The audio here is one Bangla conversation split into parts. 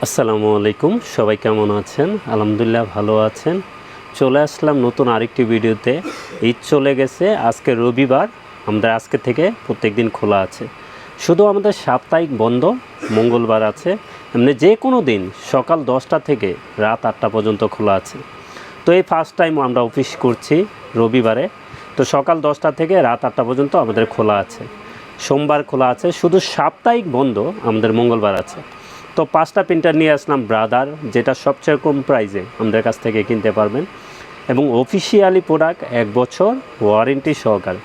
আসসালামু আলাইকুম, সবাই কেমন আছেন? আলহামদুলিল্লাহ ভালো আছেন। চলে আসলাম নতুন আরেকটি ভিডিওতে। ঈদ চলে গেছে, আজকে রবিবার। আমাদের আজকে থেকে প্রত্যেক দিন খোলা আছে, শুধু আমাদের সাপ্তাহিক বন্ধ মঙ্গলবার আছে। এমনি যে কোনো দিন সকাল 10টা থেকে রাত 8টা পর্যন্ত খোলা আছে। তো এই ফার্স্ট টাইম আমরা অফিস করছি রবিবারে। তো সকাল 10টা থেকে রাত 8টা পর্যন্ত আমাদের খোলা আছে। সোমবার খোলা আছে, শুধু সাপ্তাহিক বন্ধ আমাদের মঙ্গলবার আছে। তো 5টা প্রিন্টার নিয়ে আসলাম ব্রাদার, যেটা সবচেয়ে কম প্রাইসে আমাদের কাছ থেকে কিনতে পারবেন, এবং অফিসিয়ালি প্রোডাক্ট 1 বছর ওয়ারেন্টি সহকারে।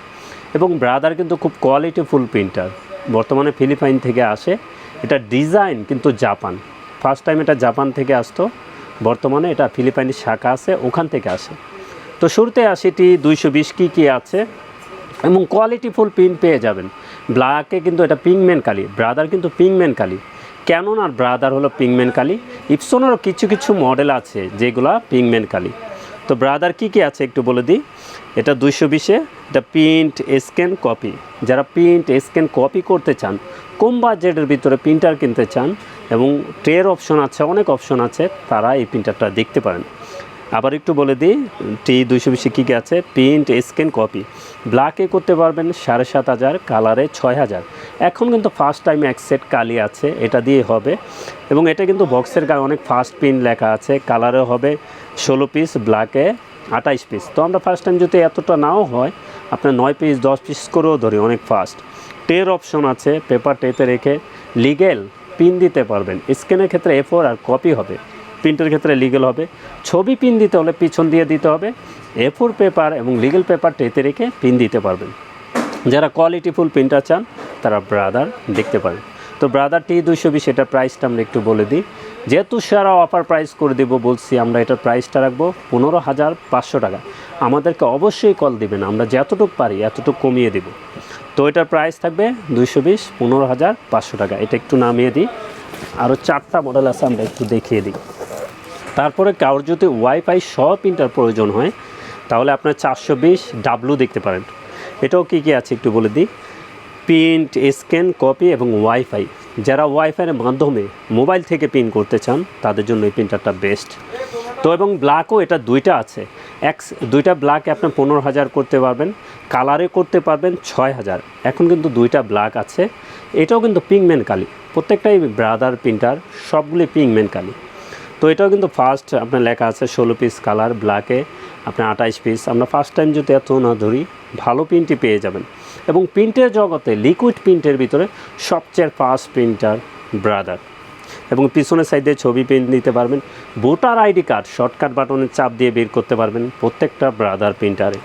এবং ব্রাদার কিন্তু খুব কোয়ালিটিফুল প্রিন্টার, বর্তমানে ফিলিপাইন থেকে আসে। এটা ডিজাইন কিন্তু জাপান, ফার্স্ট টাইম এটা জাপান থেকে আসতো, বর্তমানে এটা ফিলিপাইনের শাখা আছে, ওখান থেকে আসে। তো শুরুতে আসিটি 220 কী আছে, এবং কোয়ালিটিফুল প্রিন্ট পেয়ে যাবেন। ব্ল্যাকে কিন্তু এটা পিংমেন্ট কালি, ব্রাদার কিন্তু পিংমেন্ট কালি। ক্যানন আর ব্রাদার হলো পিংমেন্ট কালি। ইপসনেরও কিছু মডেল আছে যেগুলো পিংমেন্ট কালি। তো ব্রাদার কী আছে একটু বলে দিই। এটা 220-এ, এটা প্রিন্ট স্ক্যান কপি। যারা প্রিন্ট স্ক্যান কপি করতে চান, কম বাজেটের ভিতরে প্রিন্টার কিনতে চান, এবং ট্রের অপশন আছে, অনেক অপশন আছে, তারা এই প্রিন্টারটা দেখতে পারেন। আবার একটু বলে দিই, T220 কী আছে। প্রিন্ট স্ক্যান কপি ব্ল্যাকে করতে পারবেন 7,500, কালারে 6,000। এখন কিন্তু ফার্স্ট টাইম এক সেট কালি আছে, এটা দিয়ে হবে। এবং এটা কিন্তু বক্সের গায়ে অনেক ফাস্ট প্রিন্ট লেখা আছে। কালারে হবে 16 পিস, ব্ল্যাকে 28 পিস। তো আমরা ফার্স্ট টাইম যদি এতটা নাও হয়, আপনার 9 পিস 10 পিস করেও ধরি, অনেক ফাস্ট। টের অপশন আছে, পেপার টেপে রেখে লিগেল পিন দিতে পারবেন। স্ক্যানের ক্ষেত্রে A4 আর কপি হবে, প্রিন্টের ক্ষেত্রে লিগেল হবে। ছবি পিন দিতে হলে পিছন দিয়ে দিতে হবে। A4 পেপার এবং লিগেল পেপার টেতে রেখে পিন দিতে পারবেন। যারা কোয়ালিটিফুল প্রিন্টার চান, তারা ব্রাদার দেখতে পারেন। তো ব্রাদার T220, এটার প্রাইসটা আমরা একটু বলে দিই। যেহেতু সারা অফার প্রাইস করে দেবো বলছি, আমরা এটার প্রাইসটা রাখবো 15,500 টাকা। আমাদেরকে অবশ্যই কল দিবেন, আমরা যতটুকু পারি এতটুকু কমিয়ে দেব। তো এটার প্রাইস থাকবে 220, 15,500 টাকা। এটা একটু নামিয়ে দিই। আরও 4টা মডেল আছে, আমরা একটু দেখিয়ে দিই। তারপরে কারোর যদি ওয়াইফাই সহ প্রিন্টার প্রয়োজন হয়, তাহলে আপনার 420W দেখতে পারেন। এটাও কী আছে একটু বলে দিই। প্রিন্ট স্ক্যান কপি এবং ওয়াইফাই, যারা ওয়াইফাইয়ের মাধ্যমে মোবাইল থেকে প্রিন্ট করতে চান, তাদের জন্য এই প্রিন্টারটা বেস্ট। তো এবং ব্ল্যাকও এটা দুইটা আছে। দুইটা ব্ল্যাকে আপনি 15,000 করতে পারবেন, কালারে করতে পারবেন 6,000। এখন কিন্তু দুইটা ব্ল্যাক আছে, এটাও কিন্তু পিংমেন্ট কালি। প্রত্যেকটাই ব্রাদার প্রিন্টার, সবগুলি পিংমেন্ট কালি। তো এটাও কিন্তু ফার্স্ট আপনার লেখা আছে 16 পিস, কালার ব্ল্যাকে আপনার 28 পিস। আমরা ফার্স্ট টাইম যদি এত না ধরি, ভালো প্রিন্টই পেয়ে যাবেন। এবং প্রিন্টের জগতে লিকুইড প্রিন্টের ভিতরে সবচেয়ে ফাস্ট প্রিন্টার ব্রাদার। এবং পিছনের সাইডে ছবি প্রিন্ট দিতে পারবেন। ভোটার আইডি কার্ড শর্টকাট বাটনের চাপ দিয়ে বের করতে পারবেন প্রত্যেকটা ব্রাদার প্রিন্টারে।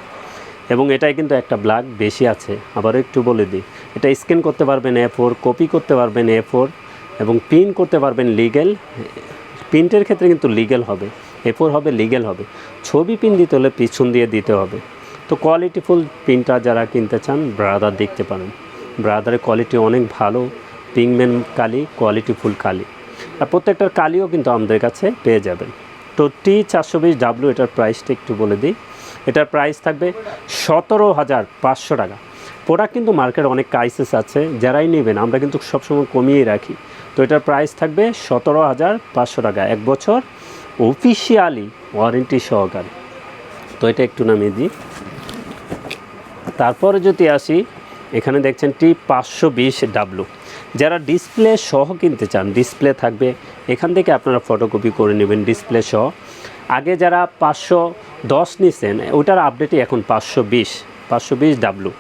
এবং এটাই কিন্তু একটা ব্ল্যাক বেশি আছে। আবারও একটু বলে দিই, এটা স্ক্যান করতে পারবেন A4, কপি করতে পারবেন A4, এবং প্রিন্ট করতে পারবেন লিগেল। প্রিন্টের ক্ষেত্রে কিন্তু লিগেল হবে, A4 হবে, লিগেল হবে। ছবি প্রিন্ট দিতে হলে পিছন দিয়ে দিতে হবে। তো কোয়ালিটিফুল প্রিন্টার যারা কিনতে চান, ব্রাদার দেখতে পারেন। ব্রাদারের কোয়ালিটি অনেক ভালো, পিংমেন্ট কালি, কোয়ালিটিফুল কালি। আর প্রত্যেকটার কালিও কিন্তু আমাদের কাছে পেয়ে যাবেন। তো T420W, এটার প্রাইসটা একটু বলে দিই। এটার প্রাইস থাকবে 17,500 টাকা। প্রোডাক্ট কিন্তু মার্কেটে অনেক প্রাইসেস আছে, যারাই নেবেন আমরা কিন্তু সবসময় কমিয়েই রাখি। তো এটার প্রাইস থাকবে 17,500 টাকা, 1 বছর অফিসিয়ালি ওয়ারেন্টি সহকারে। তো এটা একটু নামিয়ে দিই। তারপরে যদি আসি, এখানে দেখছেন T520W। যারা ডিসপ্লে সহ কিনতে চান, ডিসপ্লে থাকবে, এখান থেকে আপনারা ফটোকপি করে নেবেন ডিসপ্লে সহ। আগে যারা 510 নিছেন, ওটার আপডেটই এখন 520W।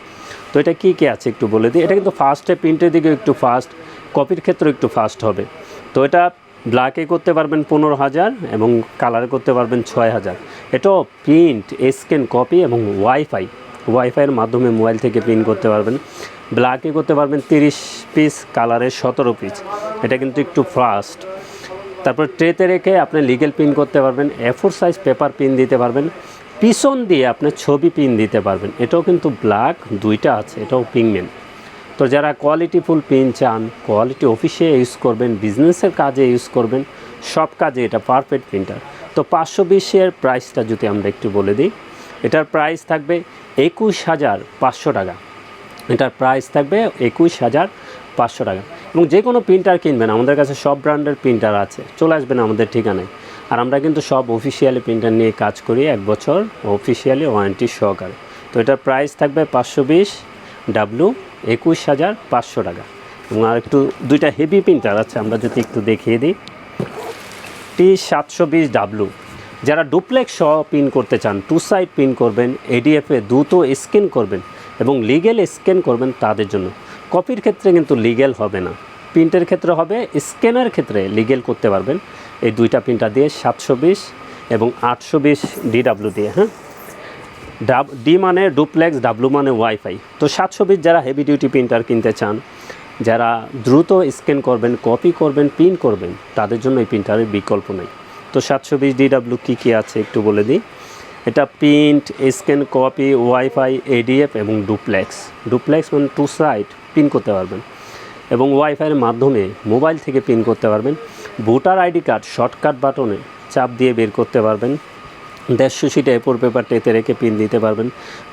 তো এটা কী আছে একটু বলে দিই। এটা কিন্তু ফাস্টে, প্রিন্টের দিকে একটু ফাস্ট, কপির ক্ষেত্রে একটু ফাস্ট হবে। তো এটা ব্ল্যাকে করতে পারবেন 15,000, এবং কালারে করতে পারবেন 6,000। এটাও প্রিন্ট স্ক্যান কপি এবং ওয়াইফাইয়ের মাধ্যমে মোবাইল থেকে প্রিন্ট করতে পারবেন। ব্ল্যাকে করতে পারবেন 30 পিস, কালারে 17 পিস। এটা কিন্তু একটু ফাস্ট। তারপর ট্রেতে রেখে আপনি লিগেল প্রিন্ট করতে পারবেন। A4 সাইজ পেপার প্রিন্ট দিতে পারবেন। পিছন দিয়ে আপনি ছবি প্রিন্ট দিতে পারবেন। এটাও কিন্তু ব্ল্যাক দুইটা আছে, এটাও পিংমেন্ট। তো যারা কোয়ালিটিফুল পেন চান, কোয়ালিটি অফিসে ইউজ করবেন, বিজনেসের কাজে ইউজ করবেন, সব কাজে এটা পারফেক্ট প্রিন্টার। তো 520-এর প্রাইসটা যদি আমরা একটু বলে দিই, এটার প্রাইস থাকবে 21,500 টাকা। এটার প্রাইস থাকবে 21,500 টাকা। এবং যে কোনো প্রিন্টার কিনবেন আমাদের কাছে সব ব্র্যান্ডের প্রিন্টার আছে, চলে আসবেন আমাদের ঠিকানায়। আর আমরা কিন্তু সব অফিসিয়ালি প্রিন্টার নিয়ে কাজ করি 1 বছর অফিসিয়ালি ওয়ারেন্টি সহকারে। তো এটার প্রাইস থাকবে 520 ডাব্লু 21,500 টাকা। এবং আর একটু দুইটা হেভি প্রিন্টার আছে, আমরা যদি একটু দেখিয়ে দিই। T720 ডাব্লু, যারা ডুপ্লেক্স সহ প্রিন্ট করতে চান, 2 সাইড প্রিন্ট করবেন, এডিএফে দ্রুত স্ক্যান করবেন এবং লিগ্যাল স্ক্যান করবেন, তাদের জন্য। কপির ক্ষেত্রে কিন্তু লিগ্যাল হবে না, প্রিন্টের ক্ষেত্রে হবে, স্ক্যানের ক্ষেত্রে লিগ্যাল করতে পারবেন এই দুইটা প্রিন্টার দিয়ে, 720 এবং 820 DW দিয়ে। হ্যাঁ, ডি মানে ডুপ্লেক্স, ডাব্লু মানে ওয়াইফাই। তো 720 যারা হেভি ডিউটি প্রিন্টার কিনতে চান, যারা দ্রুত স্ক্যান করবেন, কপি করবেন, প্রিন্ট করবেন, তাদের জন্য এই প্রিন্টারের বিকল্প নেই। তো 720 DW কী আছে একটু বলে দিই। এটা print, scan, copy, wifi, ADF এবং ডুপ্লেক্স। ডুপ্লেক্স মানে 2 সাইড প্রিন্ট করতে পারবেন এবং ওয়াইফাইয়ের মাধ্যমে মোবাইল থেকে প্রিন্ট করতে পারবেন। ভোটার আইডি কার্ড শর্টকাট বাটনে চাপ দিয়ে বের করতে পারবেন। 150 শিট A4 পেপারটা এতে রেখে প্রিন্ট দিতে পারবেন।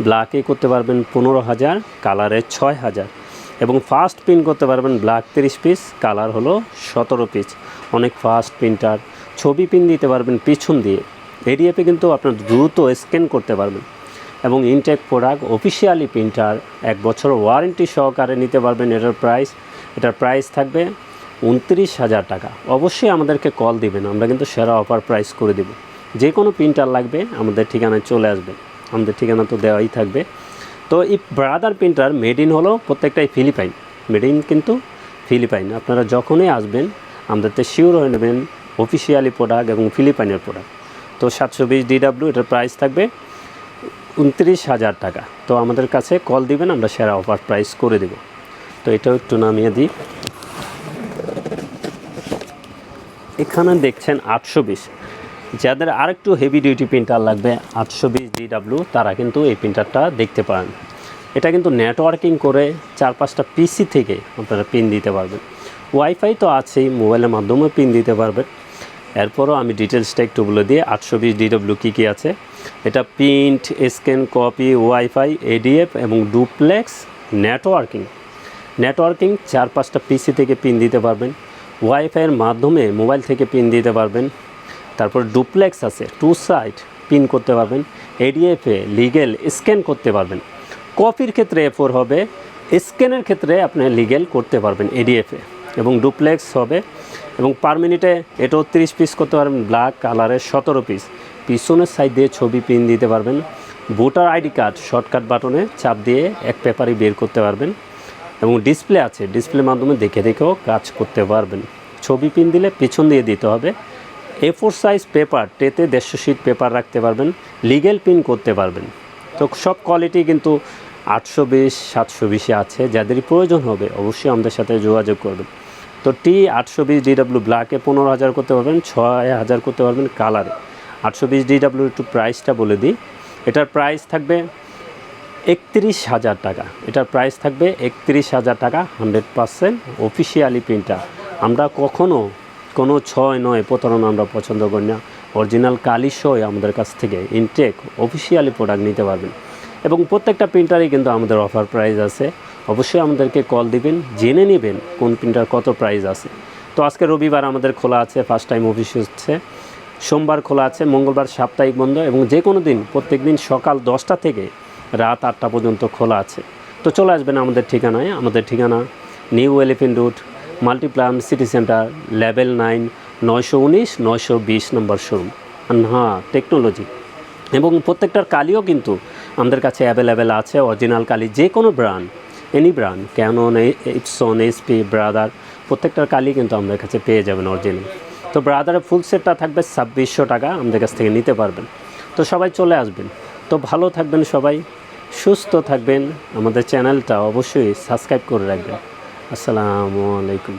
ব্ল্যাকে করতে পারবেন 15,000, কালারে 6,000 এবং ফাস্ট প্রিন্ট করতে পারবেন ব্ল্যাক 30 পিস, কালার হলো 17 পিস। অনেক ফাস্ট প্রিন্টার। ছবি প্রিন্ট দিতে পারবেন পিছন দিয়ে। এডিএফে কিন্তু আপনার দ্রুত স্ক্যান করতে পারবেন এবং ইনটেক প্রোডাক্ট অফিসিয়ালি প্রিন্টার 1 বছর ওয়ারেন্টি সহকারে নিতে পারবেন। এটার প্রাইস থাকবে 29,000 টাকা। অবশ্যই আমাদেরকে কল দিবেন, আমরা কিন্তু সেরা অফার প্রাইস করে দেব। যে কোনো প্রিন্টার লাগবে আমাদের ঠিকানায় চলে আসবে, আমাদের ঠিকানা তো দেওয়াই থাকবে। তো এই ব্রাদার প্রিন্টার মেড ইন হলো প্রত্যেকটাই ফিলিপাইন, মেড ইন কিন্তু ফিলিপাইন। আপনারা যখনই আসবেন আমাদেরতে শিওর হয়ে নেবেন অফিসিয়ালি প্রোডাক্ট এবং ফিলিপাইনের প্রোডাক্ট। তো 720 DW, এটার প্রাইস থাকবে 29,000 টাকা। তো আমাদের কাছে কল দিবেন, আমরা সেরা অফার প্রাইস করে দেব। তো এটাও একটু নামিয়ে দিই। এখানে দেখছেন 820, যাদের আরেকটু হেভি ডিউটি প্রিন্টার লাগবে 820 DW, তারা কিন্তু এই প্রিন্টারটা দেখতে পারেন। এটা কিন্তু নেটওয়ার্কিং করে 4-5টা পিসি থেকে আপনারা প্রিন্ট দিতে পারবেন। ওয়াইফাই তো আছেই, মোবাইলের মাধ্যমে প্রিন্ট দিতে পারবেন। এরপরও আমি ডিটেলসটা একটু বলে দিয়ে 820 DW কী আছে। এটা print, scan, copy, wifi, ADF এবং ডুপ্লেক্স নেটওয়ার্কিং 4-5টা পিসি থেকে প্রিন্ট দিতে পারবেন। ওয়াইফাইয়ের মাধ্যমে মোবাইল থেকে প্রিন্ট দিতে পারবেন। তারপর ডুপ্লেক্স আছে, 2 সাইড প্রিন্ট করতে পারবেন। এডিএফে লিগ্যাল স্ক্যান করতে পারবেন। কপির ক্ষেত্রে A4 হবে, স্ক্যানের ক্ষেত্রে আপনি লিগ্যাল করতে পারবেন এডিএফে। এবং ডুপ্লেক্স হবে এবং পার মিনিটে এটাও 30 পিস করতে পারবেন, ব্ল্যাক কালারের 17 পিস। পিছনের সাইড দিয়ে ছবি প্রিন্ট দিতে পারবেন। ভোটার আইডি কার্ড শর্টকাট বাটনে চাপ দিয়ে এক পেপারই বের করতে পারবেন এবং ডিসপ্লে আছে, ডিসপ্লের মাধ্যমে দেখেও কাজ করতে পারবেন। ছবি প্রিন্ট দিলে পিছন দিয়ে দিতে হবে। A4 সাইজ পেপার, টেতে 150 শিট পেপার রাখতে পারবেন, লিগ্যাল প্রিন্ট করতে পারবেন। তো সব কোয়ালিটি কিন্তু 820, 720 আছে। যাদেরই প্রয়োজন হবে অবশ্যই আমাদের সাথে যোগাযোগ করবেন। তো T820 DW ব্ল্যাকে 15,000 করতে পারবেন, 6,000 করতে পারবেন কালারে। 820 DW একটু প্রাইসটা বলে দিই। এটার প্রাইস থাকবে 31,000 টাকা। এটার প্রাইস থাকবে 31,000 টাকা, 100% অফিসিয়ালি প্রিন্টার। আমরা কখনও কোনো 6 প্রতারণা আমরা পছন্দ করি না। অরিজিনাল কালি সহ আমাদের কাছ থেকে ইনটেক অফিসিয়ালি প্রোডাক্ট নিতে পারবেন এবং প্রত্যেকটা প্রিন্টারই কিন্তু আমাদের অফার প্রাইস আছে। অবশ্যই আমাদেরকে কল দিবেন, জেনে নেবেন কোন প্রিন্টার কত প্রাইস আছে। তো আজকে রবিবার আমাদের খোলা আছে, ফার্স্ট টাইম অফিস হচ্ছে। সোমবার খোলা আছে, মঙ্গলবার সাপ্তাহিক বন্ধ এবং যে কোনো দিন প্রত্যেক দিন সকাল 10টা থেকে রাত 8টা পর্যন্ত খোলা আছে। তো চলে আসবেন আমাদের ঠিকানায়। আমাদের ঠিকানা new elephant road, Multiplan city centre, level 9, 919, 920 নম্বর শোরুম, হ্যাঁ টেকনোলজি। এবং প্রত্যেকটার কালিও কিন্তু আমাদের কাছে অ্যাভেলেবেল আছে, অরিজিনাল কালি। যে কোনো brand, any brand, Canon, Epson, HP, brother, প্রত্যেকটার কালি কিন্তু আমাদের কাছে পেয়ে যাবেন অরিজিনাল। তো ব্রাদারের ফুল সেটটা থাকবে 2600 টাকা, আমাদের কাছ থেকে নিতে পারবেন। তো সবাই চলে আসবেন। তো ভালো থাকবেন সবাই, সুস্থ থাকবেন। আমাদের চ্যানেলটা অবশ্যই সাবস্ক্রাইব করে রাখবেন। আসসালামু আলাইকুম।